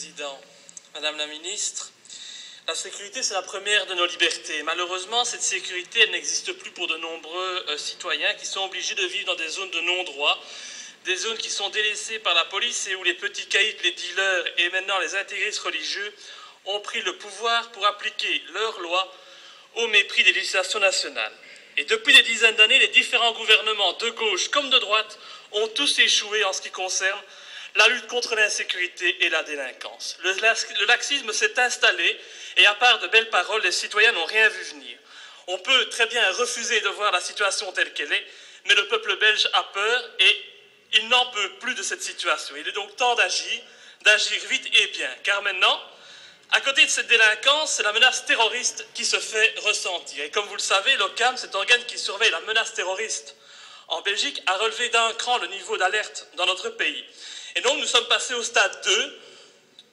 Président. Madame la Ministre, la sécurité, c'est la première de nos libertés. Malheureusement, cette sécurité, elle n'existe plus pour de nombreux citoyens qui sont obligés de vivre dans des zones de non-droit, des zones qui sont délaissées par la police et où les petits caïds, les dealers et maintenant les intégristes religieux ont pris le pouvoir pour appliquer leurs lois au mépris des législations nationales. Et depuis des dizaines d'années, les différents gouvernements de gauche comme de droite ont tous échoué en ce qui concerne la lutte contre l'insécurité et la délinquance. Le laxisme s'est installé et à part de belles paroles, les citoyens n'ont rien vu venir. On peut très bien refuser de voir la situation telle qu'elle est, mais le peuple belge a peur et il n'en peut plus de cette situation. Il est donc temps d'agir vite et bien, car maintenant, à côté de cette délinquance, c'est la menace terroriste qui se fait ressentir. Et comme vous le savez, l'OCAM, cet organe qui surveille la menace terroriste en Belgique, a relevé d'un cran le niveau d'alerte dans notre pays. Et donc nous sommes passés au stade 2,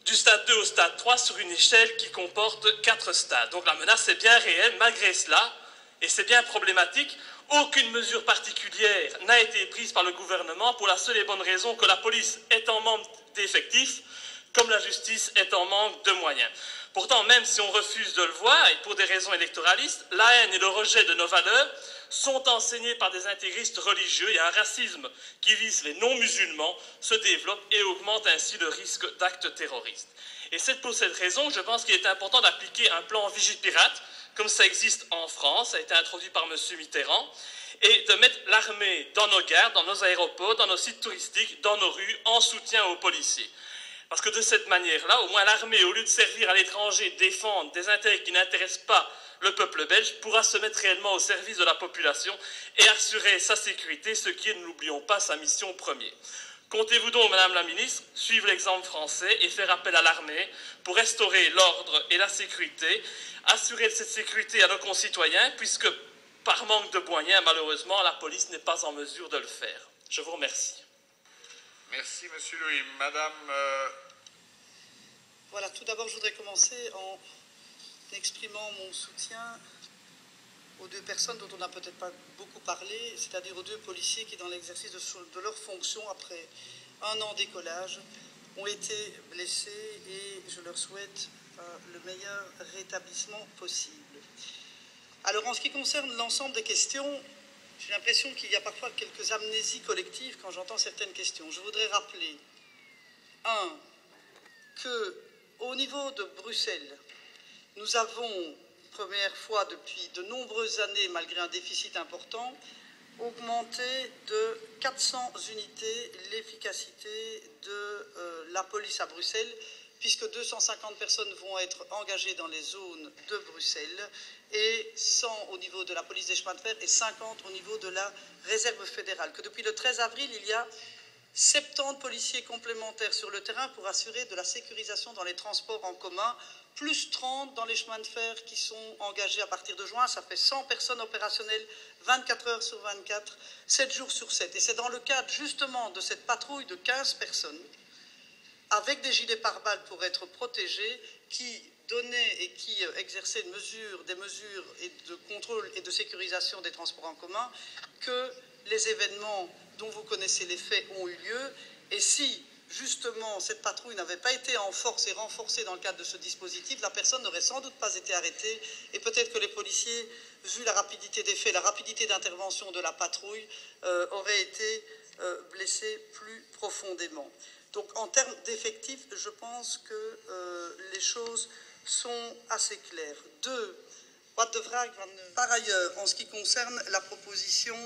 du stade 2 au stade 3 sur une échelle qui comporte 4 stades. Donc la menace est bien réelle, malgré cela, et c'est bien problématique. Aucune mesure particulière n'a été prise par le gouvernement pour la seule et bonne raison que la police est en manque d'effectifs, comme la justice est en manque de moyens. Pourtant, même si on refuse de le voir, et pour des raisons électoralistes, la haine et le rejet de nos valeurs sont enseignés par des intégristes religieux et un racisme qui vise les non-musulmans se développe et augmente ainsi le risque d'actes terroristes. Et c'est pour cette raison que je pense qu'il est important d'appliquer un plan Vigipirate, comme ça existe en France, ça a été introduit par M. Mitterrand, et de mettre l'armée dans nos gares, dans nos aéroports, dans nos sites touristiques, dans nos rues, en soutien aux policiers. Parce que de cette manière-là, au moins l'armée, au lieu de servir à l'étranger, défendre des intérêts qui n'intéressent pas le peuple belge, pourra se mettre réellement au service de la population et assurer sa sécurité, ce qui est, ne l'oublions pas, sa mission première. Comptez-vous donc, Madame la Ministre, suivre l'exemple français et faire appel à l'armée pour restaurer l'ordre et la sécurité, assurer cette sécurité à nos concitoyens, puisque par manque de moyens, malheureusement, la police n'est pas en mesure de le faire. Je vous remercie. Merci, Monsieur Louis. Madame... Voilà, tout d'abord, je voudrais commencer en exprimant mon soutien aux deux personnes dont on n'a peut-être pas beaucoup parlé, c'est-à-dire aux deux policiers qui, dans l'exercice de leur fonction, après un an d'écolage, ont été blessés et je leur souhaite le meilleur rétablissement possible. Alors, en ce qui concerne l'ensemble des questions, j'ai l'impression qu'il y a parfois quelques amnésies collectives quand j'entends certaines questions. Je voudrais rappeler, qu'au niveau de Bruxelles, nous avons, première fois depuis de nombreuses années, malgré un déficit important, augmenté de 400 unités l'efficacité de la police à Bruxelles, puisque 250 personnes vont être engagées dans les zones de Bruxelles, et 100 au niveau de la police des chemins de fer et 50 au niveau de la réserve fédérale. Que depuis le 13 avril, il y a 70 policiers complémentaires sur le terrain pour assurer de la sécurisation dans les transports en commun, plus 30 dans les chemins de fer qui sont engagés à partir de juin. Ça fait 100 personnes opérationnelles, 24 heures sur 24, 7 jours sur 7. Et c'est dans le cadre justement de cette patrouille de 15 personnes, avec des gilets pare-balles pour être protégés, qui donnaient et qui exerçaient des mesures de contrôle et de sécurisation des transports en commun, que les événements dont vous connaissez les faits ont eu lieu. Et si, justement, cette patrouille n'avait pas été en force et renforcée dans le cadre de ce dispositif, la personne n'aurait sans doute pas été arrêtée et peut-être que les policiers, vu la rapidité des faits, la rapidité d'intervention de la patrouille, auraient été blessés plus profondément. Donc, en termes d'effectifs, je pense que les choses sont assez claires. Par ailleurs, en ce qui concerne la proposition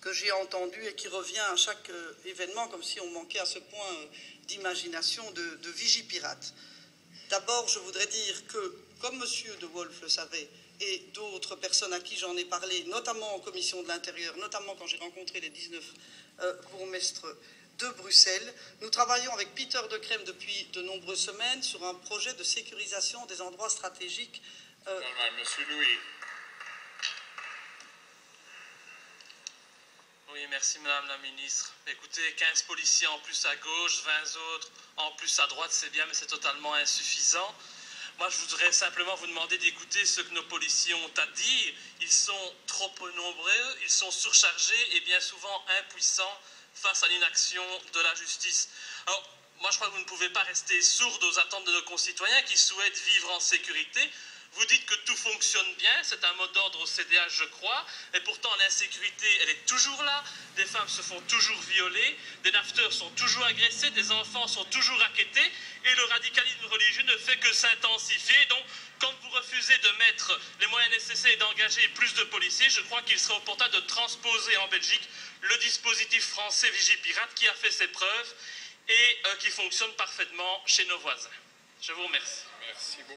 que j'ai entendue et qui revient à chaque événement, comme si on manquait à ce point d'imagination, de Vigipirate. D'abord, je voudrais dire que, comme M. De Wolf le savait, et d'autres personnes à qui j'en ai parlé, notamment en commission de l'Intérieur, notamment quand j'ai rencontré les 19 bourgmestres de Bruxelles. Nous travaillons avec Peter de Crème depuis de nombreuses semaines sur un projet de sécurisation des endroits stratégiques. Monsieur Louis. Oui, merci Madame la Ministre. Écoutez, 15 policiers en plus à gauche, 20 autres en plus à droite, c'est bien, mais c'est totalement insuffisant. Moi, je voudrais simplement vous demander d'écouter ce que nos policiers ont à dire. Ils sont trop peu nombreux, ils sont surchargés et bien souvent impuissants face à l'inaction de la justice. Alors, moi je crois que vous ne pouvez pas rester sourde aux attentes de nos concitoyens qui souhaitent vivre en sécurité. Vous dites que tout fonctionne bien, c'est un mot d'ordre au CDH, je crois, et pourtant l'insécurité, elle est toujours là. Des femmes se font toujours violer, des nafteurs sont toujours agressés, des enfants sont toujours rackettés, et le radicalisme religieux ne fait que s'intensifier. Donc, quand vous refusez de mettre les moyens nécessaires et d'engager plus de policiers, je crois qu'il serait opportun de transposer en Belgique le dispositif français Vigipirate qui a fait ses preuves et qui fonctionne parfaitement chez nos voisins. Je vous remercie. Merci beaucoup.